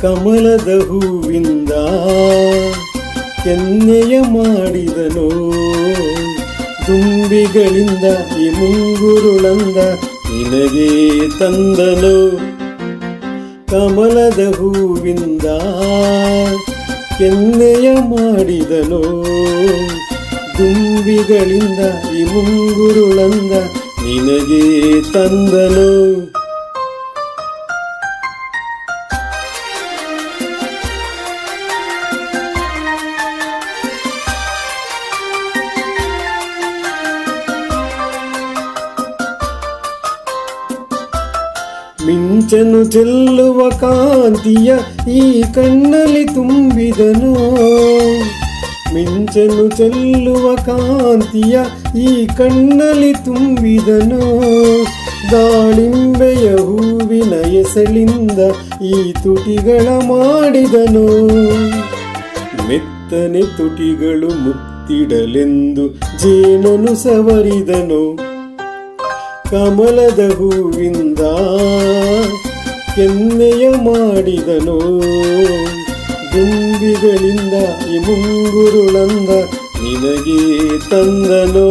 ಕಮಲದ ಹೂವಿಂದ ಕೆನ್ನೆಯ ಮಾಡಿದನು, ದುಂಬಿಗಳಿಂದ ಈ ಮುಂಗುರುಳಂದ ನಿನಗೆ ತಂದನು. ಕಮಲದ ಹೂವಿಂದ ಕೆನ್ನೆಯ ಮಾಡಿದನು, ದುಂಬಿಗಳಿಂದ ಈ ಮುಂಗುರುಳಂದ ನಿನಗೆ ತಂದನು. ಮಿಂಚನು ಚೆಲ್ಲುವ ಕಾಂತಿಯ ಈ ಕಣ್ಣಲ್ಲಿ ತುಂಬಿದನು, ಮಿಂಚನು ಚೆಲ್ಲುವ ಕಾಂತಿಯ ಈ ಕಣ್ಣಲ್ಲಿ ತುಂಬಿದನು. ದಾಳಿಂಬೆಯ ಹೂವಿನ ಎಸಳಿಂದ ಈ ತುಟಿಗಳ ಮಾಡಿದನು, ಮೆತ್ತನೆ ತುಟಿಗಳು ಮುತ್ತಿಡಲೆಂದು ಜೇನನು ಸವರಿದನು. ಕಮಲದ ಹೂವಿಂದ ಕೆನ್ನೆಯ ಮಾಡಿದನು, ದುಂಬಿಗಳಿಂದ ಈ ಮುಂಗುರುಳಂದ ನಿನಗೆ ತಂದನು.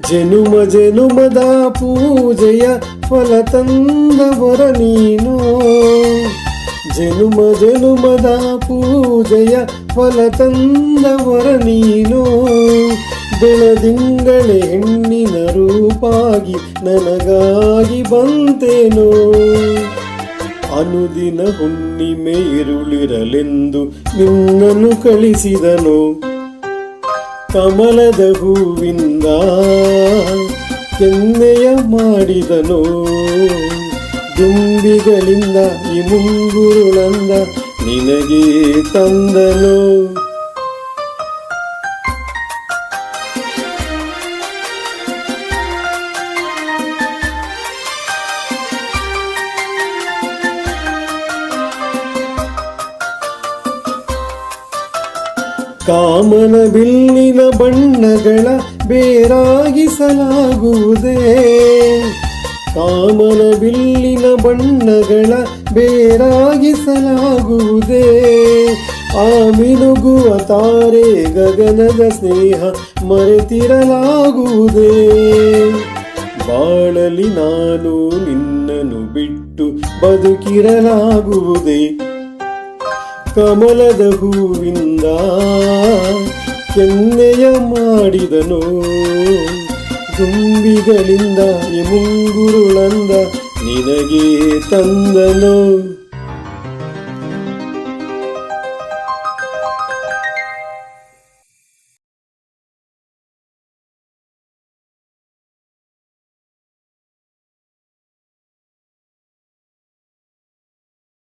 ಜನುಮ ಜನುಮದ ಪೂಜೆಯ ಫಲ ತಂದವರ ನೀನು, ಜನುಮ ಜನುಮದ ಪೂಜೆಯ ಫಲ ತಂದವರ ನೀನು. ಬೆಳದಿಂಗಳೇ ಹೆಣ್ಣಿನ ರೂಪಾಗಿ ನನಗಾಗಿ ಬಂತೇನೋ, ಅನುದಿನ ಹುಣ್ಣಿಮೆ ಇರುಳಿರಲೆಂದು ನಿನ್ನನ್ನು ಕಳಿಸಿದನು. ಕಮಲದ ಹೂವಿಂದ ಕೆನ್ನೆಯ ಮಾಡಿದನು, ದುಂಬಿಗಳಿಂದ ಈ ಮುಂಗುರುಳಂದ ನಿನಗೆ ತಂದನು. ಕಾಮನ ಬಿಲ್ಲಿನ ಬಣ್ಣಗಳ ಬೇರಾಗಿಸಲಾಗುವುದೇ, ಕಾಮನ ಬಿಲ್ಲಿನ ಬಣ್ಣಗಳ ಬೇರಾಗಿಸಲಾಗುವುದೇ. ಆ ಮಿನುಗುವ ತಾರೆ ಗಗನದ ಸ್ನೇಹ ಮರೆತಿರಲಾಗುವುದೇ. ಬಾಳಲಿ ನಾನು ನಿನ್ನನ್ನು ಬಿಟ್ಟು ಬದುಕಿರಲಾಗುವುದೇ. ಕಮಲದ ಹೂವಿಂದ ಕೆನ್ನೆಯ ಮಾಡಿದನು, ದುಂಬಿಗಳಿಂದ ಈ ಮುಂಗುರುಳಂದ ನಿನಗೆ ತಂದನು.